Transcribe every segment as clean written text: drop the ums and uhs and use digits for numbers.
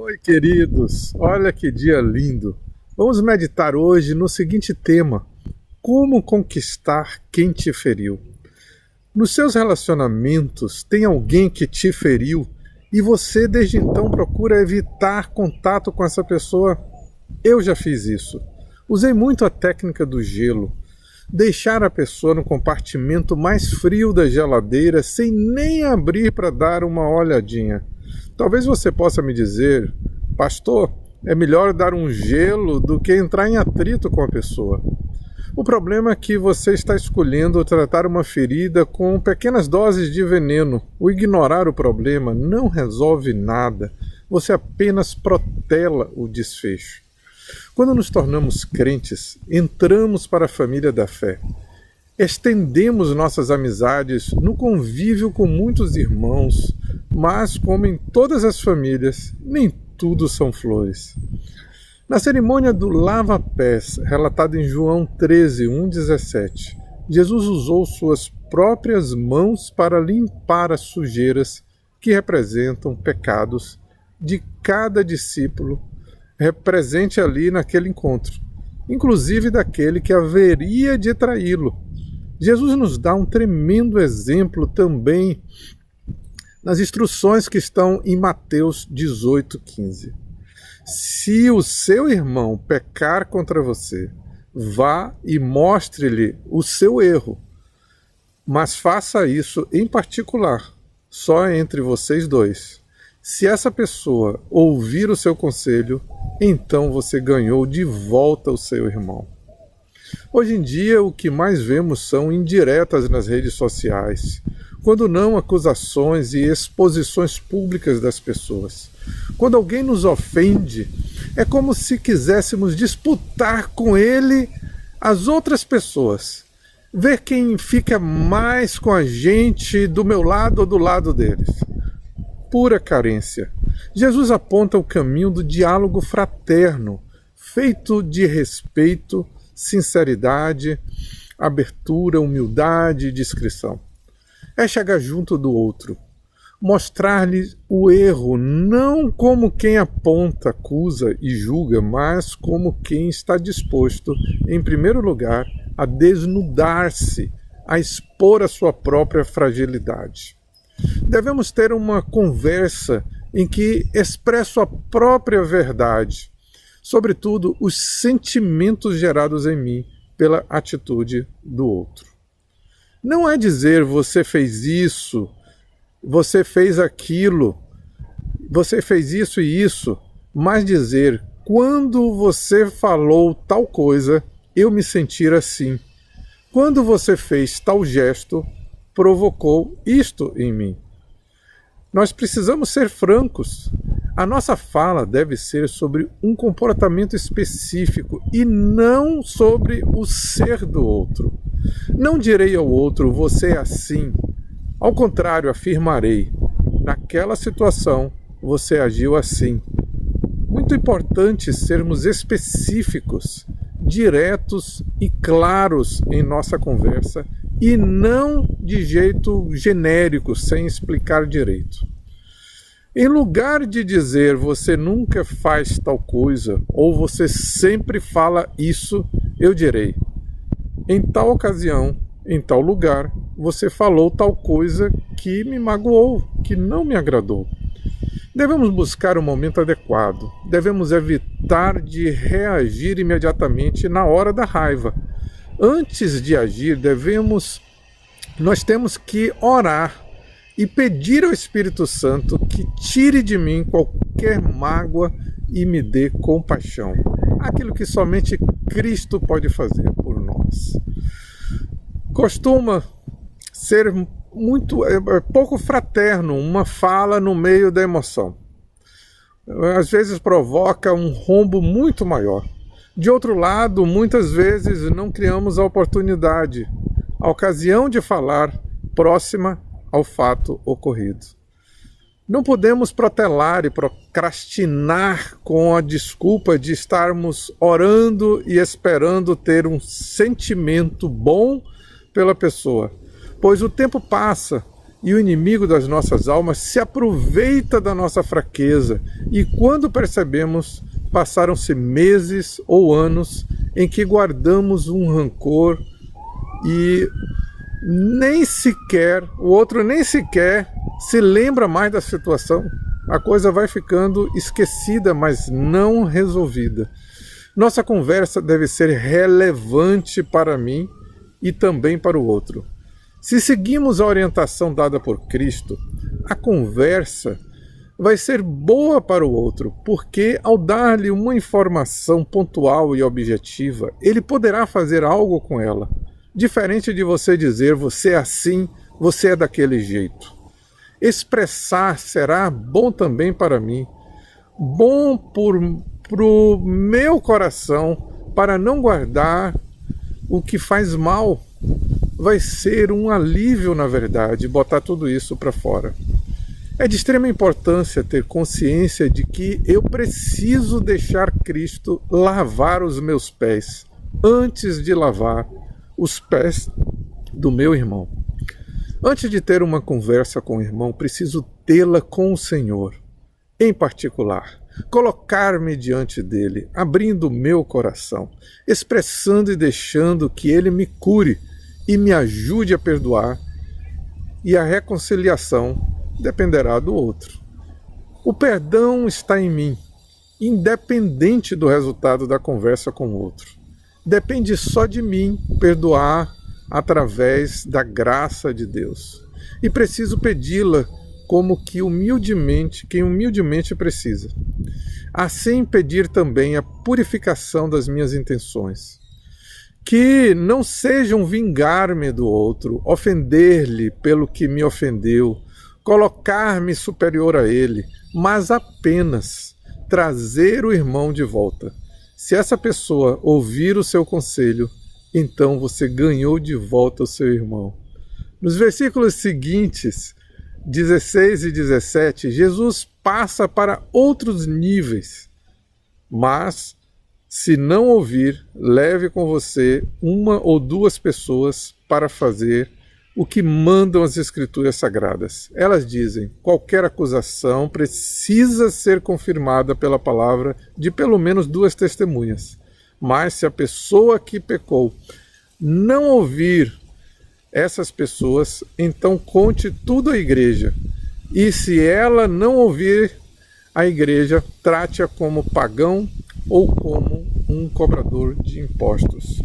Oi, queridos! Olha que dia lindo! Vamos meditar hoje no seguinte tema: como conquistar quem te feriu? Nos seus relacionamentos, tem alguém que te feriu e você desde então procura evitar contato com essa pessoa? Eu já fiz isso. Usei muito a técnica do gelo. Deixar a pessoa no compartimento mais frio da geladeira sem nem abrir para dar uma olhadinha. Talvez você possa me dizer, pastor, é melhor dar um gelo do que entrar em atrito com a pessoa. O problema é que você está escolhendo tratar uma ferida com pequenas doses de veneno. O ignorar o problema não resolve nada. Você apenas protela o desfecho. Quando nos tornamos crentes, entramos para a família da fé. Estendemos nossas amizades no convívio com muitos irmãos, mas, como em todas as famílias, nem tudo são flores. Na cerimônia do lava-pés, relatada em João 13, 1,17, Jesus usou suas próprias mãos para limpar as sujeiras que representam pecados de cada discípulo presente ali naquele encontro, inclusive daquele que haveria de traí-lo. Jesus nos dá um tremendo exemplo também nas instruções que estão em Mateus 18,15. Se o seu irmão pecar contra você, vá e mostre-lhe o seu erro, mas faça isso em particular, só entre vocês dois. Se essa pessoa ouvir o seu conselho, então você ganhou de volta o seu irmão. Hoje em dia, o que mais vemos são indiretas nas redes sociais, quando não acusações e exposições públicas das pessoas. Quando alguém nos ofende, é como se quiséssemos disputar com ele as outras pessoas, ver quem fica mais com a gente do meu lado ou do lado deles. Pura carência. Jesus aponta o caminho do diálogo fraterno, feito de respeito, sinceridade, abertura, humildade e discrição. É chegar junto do outro, mostrar-lhe o erro, não como quem aponta, acusa e julga, mas como quem está disposto, em primeiro lugar, a desnudar-se, a expor a sua própria fragilidade. Devemos ter uma conversa em que expresso a própria verdade, sobretudo os sentimentos gerados em mim pela atitude do outro. Não é dizer você fez isso, você fez aquilo, você fez isso e isso, mas dizer quando você falou tal coisa, eu me senti assim. Quando você fez tal gesto, provocou isto em mim. Nós precisamos ser francos. A nossa fala deve ser sobre um comportamento específico e não sobre o ser do outro. Não direi ao outro, você é assim. Ao contrário, afirmarei, naquela situação você agiu assim. Muito importante sermos específicos, diretos e claros em nossa conversa e não de jeito genérico, sem explicar direito. Em lugar de dizer você nunca faz tal coisa ou você sempre fala isso, eu direi: em tal ocasião, em tal lugar, você falou tal coisa que me magoou, que não me agradou. Devemos buscar o momento adequado. Devemos evitar de reagir imediatamente na hora da raiva. Antes de agir, nós temos que orar e pedir ao Espírito Santo que tire de mim qualquer mágoa e me dê compaixão. Aquilo que somente Cristo pode fazer por nós. Costuma ser pouco fraterno uma fala no meio da emoção. Às vezes provoca um rombo muito maior. De outro lado, muitas vezes não criamos a oportunidade, a ocasião de falar próxima ao fato ocorrido. Não podemos protelar e procrastinar com a desculpa de estarmos orando e esperando ter um sentimento bom pela pessoa, pois o tempo passa e o inimigo das nossas almas se aproveita da nossa fraqueza, e quando percebemos, passaram-se meses ou anos em que guardamos um rancor e o outro nem sequer se lembra mais da situação. A coisa vai ficando esquecida, mas não resolvida. Nossa conversa deve ser relevante para mim e também para o outro. Se seguimos a orientação dada por Cristo, a conversa vai ser boa para o outro, porque ao dar-lhe uma informação pontual e objetiva, ele poderá fazer algo com ela, diferente de você dizer você é assim, você é daquele jeito. Expressar será bom também para mim, bom pro meu coração, para não guardar o que faz mal. Vai ser um alívio, na verdade, botar tudo isso para fora. É de extrema importância ter consciência de que eu preciso deixar Cristo lavar os meus pés antes de lavar os pés do meu irmão. Antes de ter uma conversa com o irmão, preciso tê-la com o Senhor, em particular. Colocar-me diante dele, abrindo o meu coração, expressando e deixando que ele me cure e me ajude a perdoar, e a reconciliação dependerá do outro. O perdão está em mim, independente do resultado da conversa com o outro. Depende só de mim perdoar através da graça de Deus. E preciso pedi-la como que quem humildemente precisa. Assim pedir também a purificação das minhas intenções. Que não sejam vingar-me do outro, ofender-lhe pelo que me ofendeu, colocar-me superior a ele, mas apenas trazer o irmão de volta. Se essa pessoa ouvir o seu conselho, então você ganhou de volta o seu irmão. Nos versículos seguintes, 16 e 17, Jesus passa para outros níveis, mas se não ouvir, leve com você uma ou duas pessoas para fazer o que mandam as Escrituras Sagradas. Elas dizem: qualquer acusação precisa ser confirmada pela palavra de pelo menos 2 testemunhas. Mas se a pessoa que pecou não ouvir essas pessoas, então conte tudo à igreja. E se ela não ouvir a igreja, trate-a como pagão ou como um cobrador de impostos.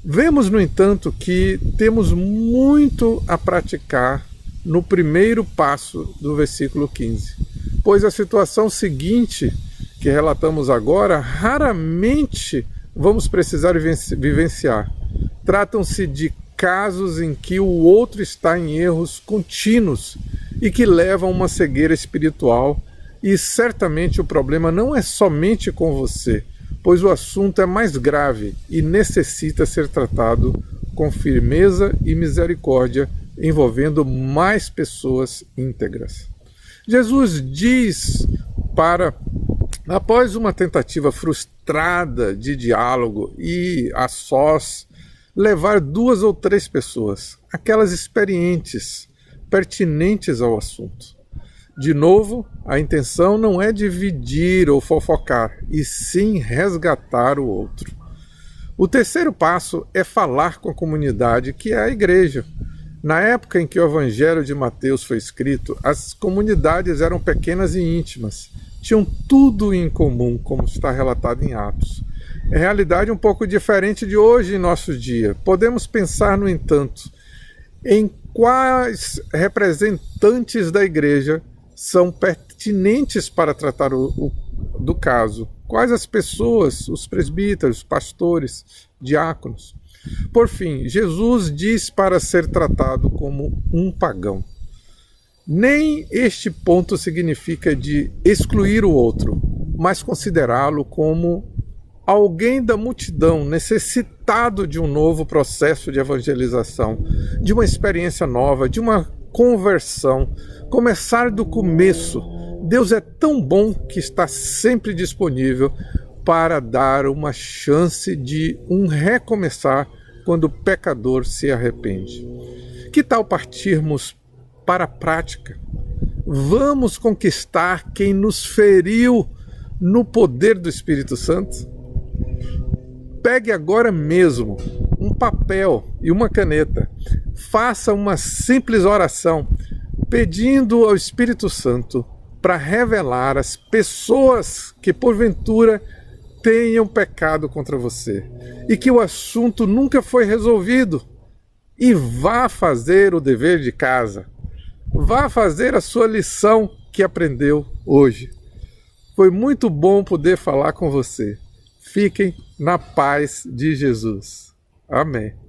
Vemos, no entanto, que temos muito a praticar no primeiro passo do versículo 15, pois a situação seguinte que relatamos agora, raramente vamos precisar vivenciar. Tratam-se de casos em que o outro está em erros contínuos e que levam a uma cegueira espiritual, e certamente o problema não é somente com você, pois o assunto é mais grave e necessita ser tratado com firmeza e misericórdia, envolvendo mais pessoas íntegras. Jesus diz após uma tentativa frustrada de diálogo e a sós, levar 2 ou 3 pessoas, aquelas experientes, pertinentes ao assunto. De novo, a intenção não é dividir ou fofocar, e sim resgatar o outro. O terceiro passo é falar com a comunidade, que é a igreja. Na época em que o Evangelho de Mateus foi escrito, as comunidades eram pequenas e íntimas, tinham tudo em comum, como está relatado em Atos. É realidade um pouco diferente de hoje em nosso dia. Podemos pensar, no entanto, em quais representantes da igreja são pertinentes para tratar do caso. Quais as pessoas, os presbíteros, pastores, diáconos. Por fim, Jesus diz para ser tratado como um pagão. Nem este ponto significa de excluir o outro, mas considerá-lo como alguém da multidão necessitado de um novo processo de evangelização, de uma experiência nova, de uma conversão, começar do começo. Deus é tão bom que está sempre disponível para dar uma chance de um recomeçar quando o pecador se arrepende. Que tal partirmos para a prática. Vamos conquistar quem nos feriu no poder do Espírito Santo? Pegue agora mesmo um papel e uma caneta. Faça uma simples oração pedindo ao Espírito Santo para revelar as pessoas que porventura tenham pecado contra você e que o assunto nunca foi resolvido. E vá fazer o dever de casa. Vá fazer a sua lição que aprendeu hoje. Foi muito bom poder falar com você. Fiquem na paz de Jesus. Amém.